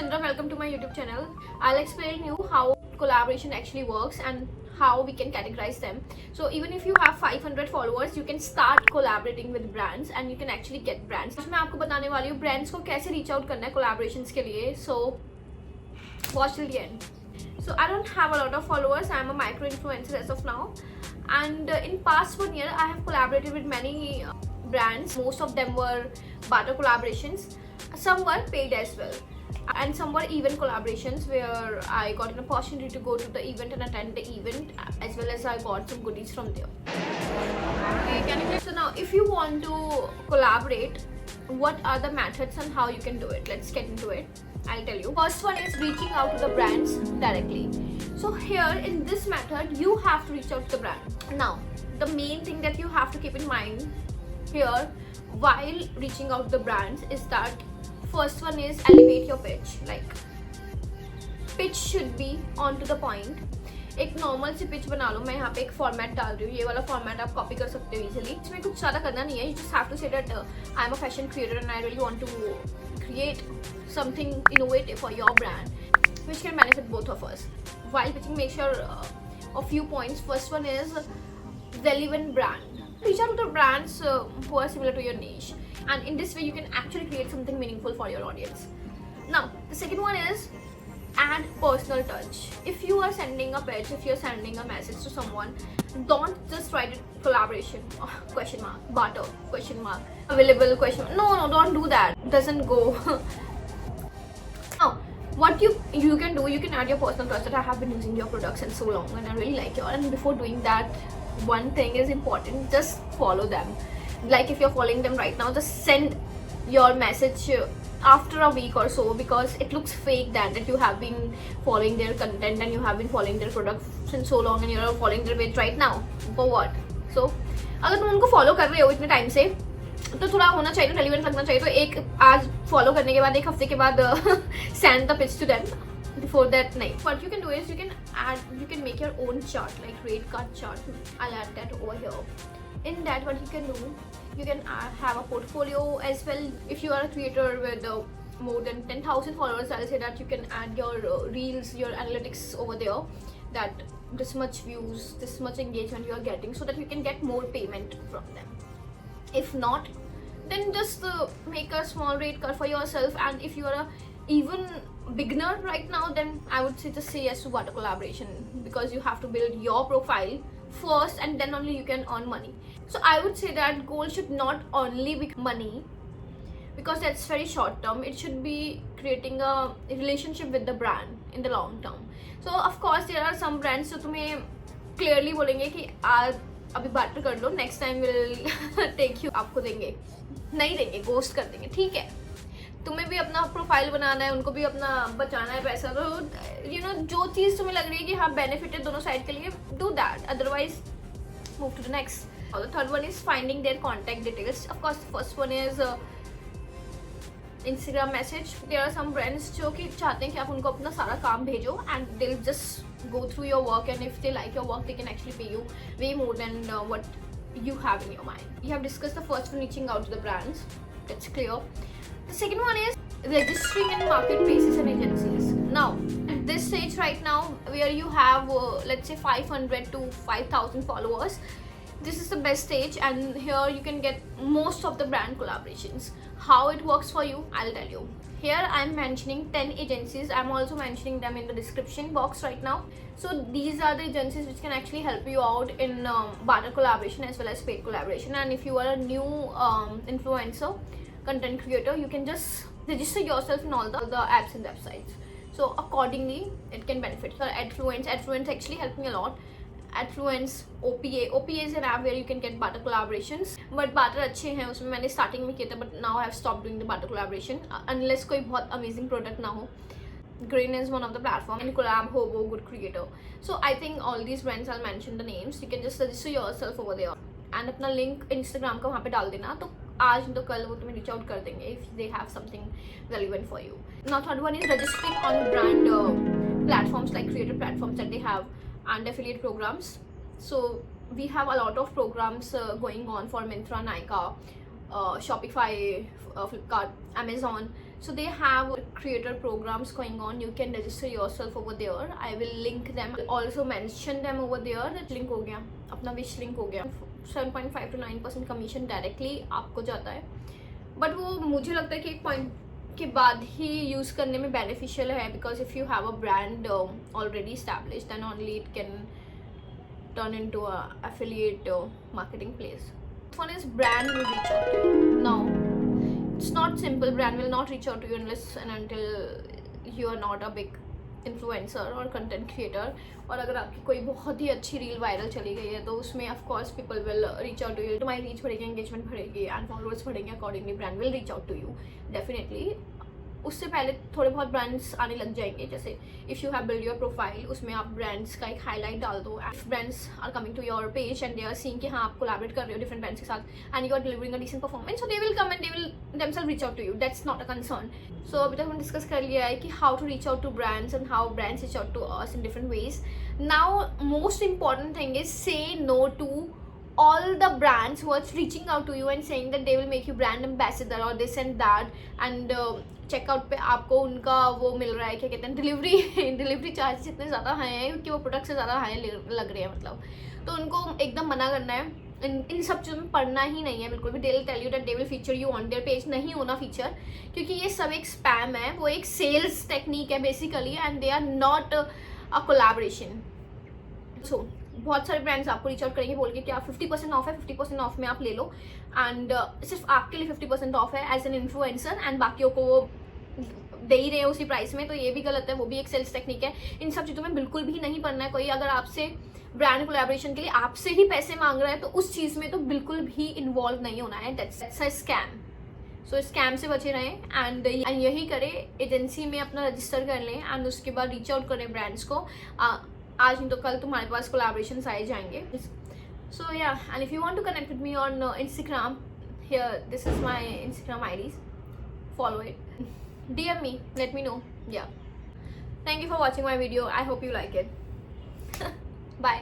Chandra, welcome to my YouTube channel. I'll explain you how collaboration actually works and how we can categorize them. So even if you have 500 followers, you can start collaborating with brands and you can actually get brands. मैं आपको बताने वाली हूँ brands को कैसे reach out करना है collaborations के लिए. So watch till the end. So I don't have a lot of followers. I'm a micro influencer as of now, and in past 1 year I have collaborated with many brands. Most of them were barter collaborations. Some were paid as well, and some were event collaborations where I got an opportunity to go to the event and attend the event, as well as I got some goodies from there. So now if you want to collaborate, what are the methods and how you can do it? Let's get into it. I'll tell you. First one is reaching out to the brands directly. So here in this method you have to reach out to the brand. Now the main thing that you have to keep in mind here while reaching out to the brands is that first one is elevate your pitch. Like pitch should be on to the point. एक normal सी pitch बना लो. मैं यहाँ पे एक format डाल रही हूँ. ये वाला फॉर्मेट आप कॉपी कर सकते हो इजीली. इसमें कुछ ज़्यादा करना नहीं है. You just have to say that I am a fashion creator and I really want to create something innovative for your brand which can benefit both of us. While pitching, make sure a few points. First one is relevant brand. Reach out to the brands who are similar to your niche, and in this way you can actually create something meaningful for your audience. Now the second one is add personal touch. If you are sending a pitch, if you're sending a message to someone, don't just write it collaboration question mark, barter question mark, available question mark. No, don't do that. Doesn't go. Now what you can do, you can add your personal touch, that I have been using your products and so long and I really like you. And before doing that, one thing is important, just follow them. Like if you're following them right now, just send your message after a week or so, because it looks fake that you have been following their content and you have been following their product since so long and you're following their page right now. For what? So अगर तुम उनको follow कर रहे हो इतने time से, तो थोड़ा होना चाहिए, रेलिवेंट लगना चाहिए. तो एक आज फॉलो करने के बाद एक हफ्ते के बाद send the pitch to them. Before that, nahi. What you can do is you can make your own chart, like rate card chart. I'll add that over here. In that, what you can do, you can have a portfolio as well. If you are a creator with more than 10,000 followers, I'll say that you can add your reels, your analytics over there, that this much views, this much engagement you are getting, so that you can get more payment from them. If not, then just make a small rate card for yourself. And if you are a even beginner right now, then I would say just say yes to barter collaboration, because you have to build your profile first and then only you can earn money. So I would say that goal should not only be money, because that's very short term. It should be creating a relationship with the brand in the long term. So of course there are some brands जो तुम्हें clearly बोलेंगे कि आज अभी barter कर लो, next time will take you. आपको देंगे नहीं देंगे, गोस्ट कर देंगे. ठीक है, तुम्हें भी अपना प्रोफाइल बनाना है, उनको भी अपना बचाना है पैसा. तो यू नो जो चीज़ तुम्हें लग रही है कि हाँ बेनिफिट है दोनों साइड के लिए, do that. Otherwise move to the next. और the third one is finding their contact details. Of course first one is Instagram message. There are some brands जो कि चाहते हैं कि आप उनको अपना सारा काम भेजो and they'll just go through your work, and if they like your work they can actually pay you way more than what you have in your mind. We have discussed the first one, reaching out to the brands. That's clear. The second one is registering in marketplaces and agencies. Now at this stage right now, where you have let's say 500 to 5,000 followers, this is the best stage, and here you can get most of the brand collaborations. How it works for you, I'll tell you. Here I'm mentioning 10 agencies. I'm also mentioning them in the description box right now. So these are the agencies which can actually help you out in barter collaboration as well as paid collaboration. And if you are a new influencer, content creator, you can just register yourself in all the apps and websites. So accordingly it can benefit. So Adfluence actually helped me a lot. Adfluence, OPA is an app where you can get barter collaborations, but barter अच्छे हैं उसमें. मैंने starting में किया था, but now I have stopped doing the barter collaboration unless कोई बहुत amazing product ना हो. Grain is one of the platform, and Collab, Hobo, Good Creator. So I think all these brands, I'll mention the names. You can just register yourself over there and अपना link Instagram का वहाँ पे डाल देना, तो आज तो कल वो तुम्हें reach out कर देंगे if they have something relevant for you. Now third one is registering on brand platforms, like creator platforms that they have, and affiliate programs. So we have a lot of programs going on for Myntra, Nykaa, Shopify, Flipkart, Amazon. So they have creator programs going on. You can register yourself over there. I will link them, also mention them over there. That link हो गया, अपना wish link हो गया. 7.5 to 9% commission directly आपको जाता है, but वो मुझे लगता है कि एक पॉइंट के बाद ही यूज़ करने में बेनिफिशियल है, because if you have a brand already established then only it can turn into a affiliate marketing place. One is brand will reach out to you. Now it's not simple. Brand will not reach out to you unless and until you are not a big influencer और content creator. और अगर आपकी कोई बहुत ही अच्छी reel viral चली गई है तो उसमें of course people will reach out to you. तुम्हारी रीच बढ़ेगी, एंगेजमेंट बढ़ेगी एंड फॉलोअर्स बढ़ेंगे, accordingly brand will reach out to you definitely. उससे पहले थोड़े बहुत ब्रांड्स आने लग जाएंगे. जैसे if you have build your profile, उसमें आप ब्रांड्स का एक हाईलाइट डाल दो. If brands are coming to your page and they are seeing कि हाँ आप कोलैबोरेट कर रहे हो डिफरेंट ब्रांड्स के साथ and you are delivering a decent performance, so they will come and they will themselves reach out to you. That's not a concern. So अभी तक हमने डिस्कस कर लिया है कि how to reach out to brands and how brands reach out to us in different ways. Now most important thing is say no to all the brands who are reaching out to you and saying that they will make you brand ambassador or this and that, and checkout पे आपको उनका वो मिल रहा है, क्या कहते हैं, delivery charges इतने ज़्यादा हाई हैं क्योंकि वो प्रोडक्ट से ज़्यादा हाई लग रहे हैं मतलब. तो उनको एकदम मना करना है. इन सब चीज़ों में पढ़ना ही नहीं है बिल्कुल भी. They will tell you that they will feature you on their page. नहीं होना फीचर, क्योंकि ये सब एक स्पैम है. वो एक सेल्स टेक्निक है basically and they are not a collaboration. So बहुत सारे ब्रांड्स आपको रीच आउट करेंगे बोल के कि आप 50% ऑफ है, 50% ऑफ में आप ले लो एंड सिर्फ आपके लिए 50% ऑफ है एज एन इन्फ्लुएंसर एंड बाकियों को वो दे ही रहे हैं उसी प्राइस में. तो ये भी गलत है, वो भी एक सेल्स टेक्निक है. इन सब चीज़ों में बिल्कुल भी नहीं पड़ना है. कोई अगर आपसे ब्रांड कोलैबोरेशन के लिए आपसे ही पैसे मांग रहा है तो उस चीज़ में तो बिल्कुल भी इन्वॉल्व नहीं होना है. That's a scam. So scam से बचे रहें एंड यही करें, एजेंसी में अपना रजिस्टर कर लें एंड उसके बाद रीच आउट करें ब्रांड्स को. आज नहीं तो कल तुम्हारे पास कोलैबोरेशंस आए जाएंगे. So yeah, and if you want to connect with me on Instagram, here this is my Instagram IDs, follow it, DM me, let me know. Yeah, thank you for watching my video. I hope you like it. Bye.